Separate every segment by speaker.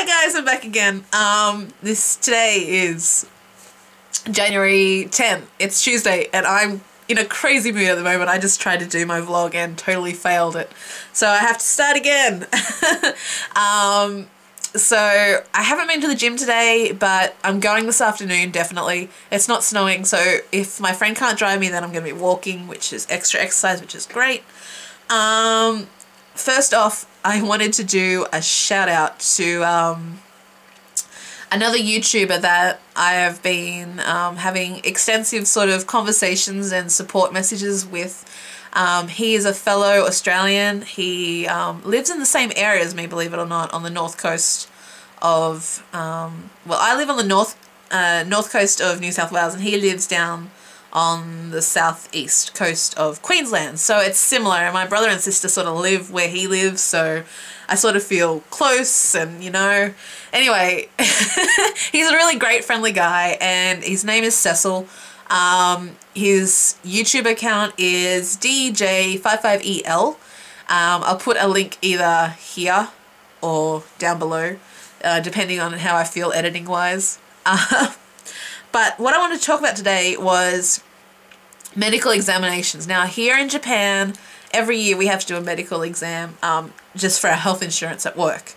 Speaker 1: Hi guys, I'm back again. Today is January 10th. It's Tuesday and I'm in a crazy mood at the moment. I just tried to do my vlog and totally failed it. So I have to start again. So I haven't been to the gym today, but I'm going this afternoon, definitely. It's not snowing, so if my friend can't drive me, then I'm going to be walking, which is extra exercise, which is great. First off, I wanted to do a shout out to another YouTuber that I have been having extensive sort of conversations and support messages with. He is a fellow Australian. He lives in the same area as me, believe it or not, on the north coast of, well, I live on the north coast of New South Wales and he lives down on the southeast coast of Queensland. So it's similar, and my brother and sister sort of live where he lives, so I sort of feel close and, you know. Anyway, he's a really great, friendly guy, and his name is Cecil. His YouTube account is DJ55EL. I'll put a link either here or down below, depending on how I feel editing wise. But what I wanted to talk about today was medical examinations. Now here in Japan, every year we have to do a medical exam just for our health insurance at work.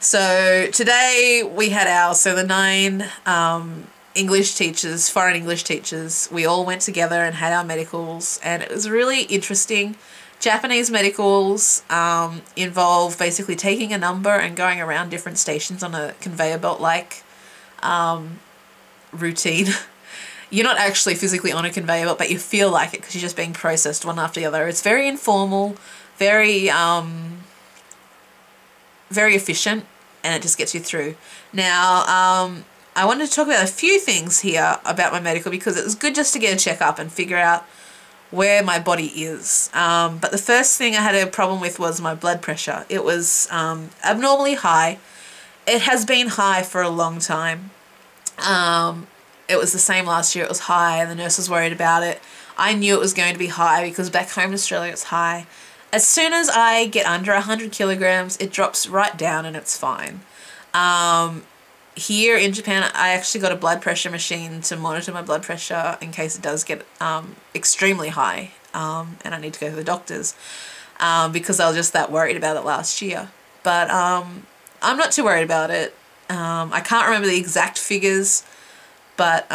Speaker 1: So today we had the 9 English teachers, foreign English teachers, we all went together and had our medicals, and it was really interesting. Japanese medicals involve basically taking a number and going around different stations on a conveyor belt like routine. You're not actually physically on a conveyor belt, but you feel like it because you're just being processed one after the other. It's very informal, very very efficient, and it just gets you through. Now, I wanted to talk about a few things here about my medical because it was good just to get a checkup and figure out where my body is. But the first thing I had a problem with was my blood pressure. It was abnormally high. It has been high for a long time. It was the same last year. It was high and the nurse was worried about it. I knew it was going to be high because back home in Australia it's high. As soon as I get under 100 kilograms, it drops right down and it's fine. Here in Japan, I actually got a blood pressure machine to monitor my blood pressure in case it does get extremely high and I need to go to the doctors because I was just that worried about it last year. But I'm not too worried about it. I can't remember the exact figures, but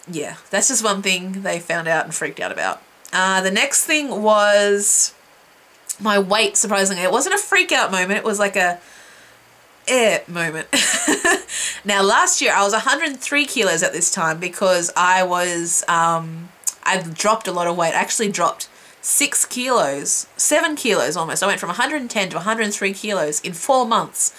Speaker 1: yeah, that's just one thing they found out and freaked out about. The next thing was my weight, surprisingly. It wasn't a freak out moment, it was like a moment. Now last year I was 103 kilos at this time because I was, I've dropped a lot of weight. I actually dropped 6 kilos, 7 kilos almost. I went from 110 to 103 kilos in 4 months.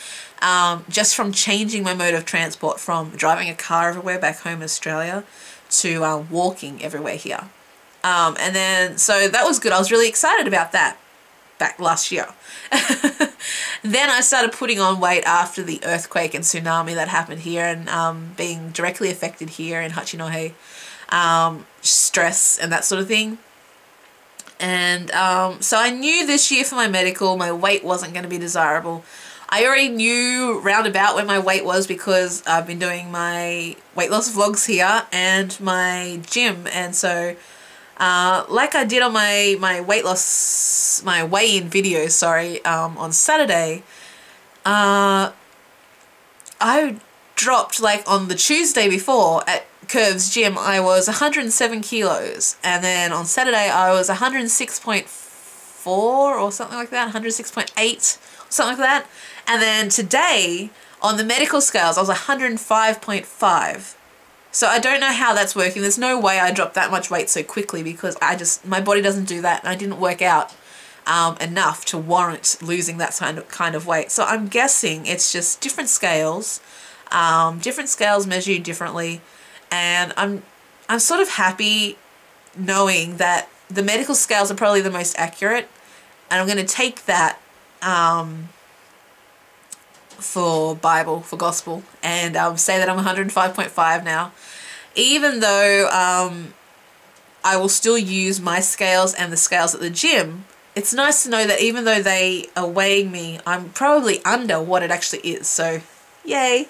Speaker 1: Just from changing my mode of transport from driving a car everywhere back home in Australia to walking everywhere here. And then, so that was good. I was really excited about that back last year. Then I started putting on weight after the earthquake and tsunami that happened here and being directly affected here in Hachinohe, stress and that sort of thing. And so I knew this year for my medical, my weight wasn't going to be desirable. I already knew roundabout where my weight was because I've been doing my weight loss vlogs here and my gym, and so like I did on my weight loss, my weigh-in video, sorry, on Saturday, I dropped, like on the Tuesday before at Curve's gym, I was 107 kilos, and then on Saturday I was 106.4 or something like that, 106.8, something like that. And then today, on the medical scales, I was 105.5. So I don't know how that's working. There's no way I dropped that much weight so quickly because my body doesn't do that. And I didn't work out enough to warrant losing that kind of weight. So I'm guessing it's just different scales. Different scales measure you differently. And I'm sort of happy knowing that the medical scales are probably the most accurate. And I'm going to take that for Bible, for gospel, and say that I'm 105.5 now, even though I will still use my scales and the scales at the gym it's nice to know that even though they are weighing me, I'm probably under what it actually is. So yay.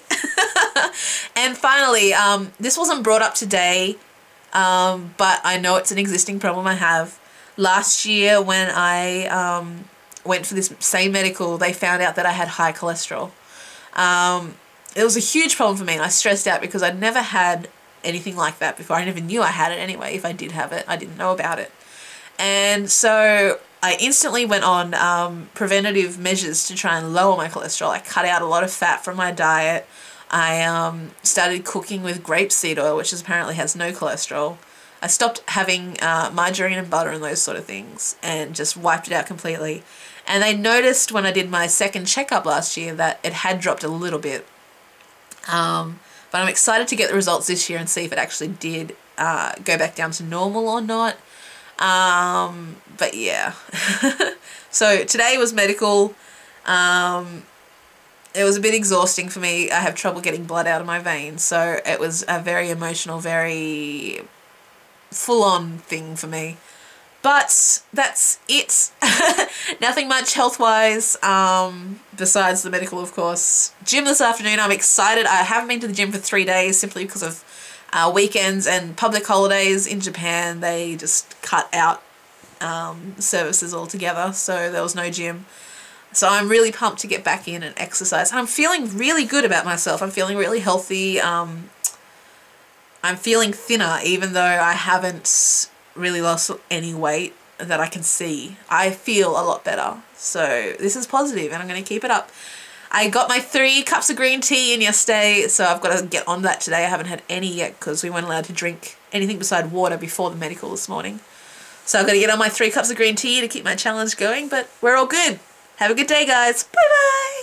Speaker 1: And finally, this wasn't brought up today, but I know it's an existing problem I have. Last year when I went for this same medical, they found out that I had high cholesterol. It was a huge problem for me, and I stressed out because I'd never had anything like that before. I never knew I had it anyway. If I did have it, I didn't know about it. And so I instantly went on preventative measures to try and lower my cholesterol. I cut out a lot of fat from my diet. I started cooking with grapeseed oil, which apparently has no cholesterol. I stopped having margarine and butter and those sort of things and just wiped it out completely. And they noticed when I did my second checkup last year that it had dropped a little bit. But I'm excited to get the results this year and see if it actually did go back down to normal or not. But yeah. So today was medical. It was a bit exhausting for me. I have trouble getting blood out of my veins. So it was a very emotional, very full-on thing for me. But that's it. Nothing much health-wise, besides the medical, of course. Gym this afternoon, I'm excited. I haven't been to the gym for 3 days simply because of weekends and public holidays in Japan. They just cut out services altogether, so there was no gym. So I'm really pumped to get back in and exercise. I'm feeling really good about myself. I'm feeling really healthy. I'm feeling thinner, even though I haven't really lost any weight that I can see. I feel a lot better. So this is positive and I'm going to keep it up. I got my 3 cups of green tea in yesterday, so I've got to get on that today. I haven't had any yet because we weren't allowed to drink anything beside water before the medical this morning. So I've got to get on my 3 cups of green tea to keep my challenge going, but we're all good. Have a good day, guys. Bye-bye.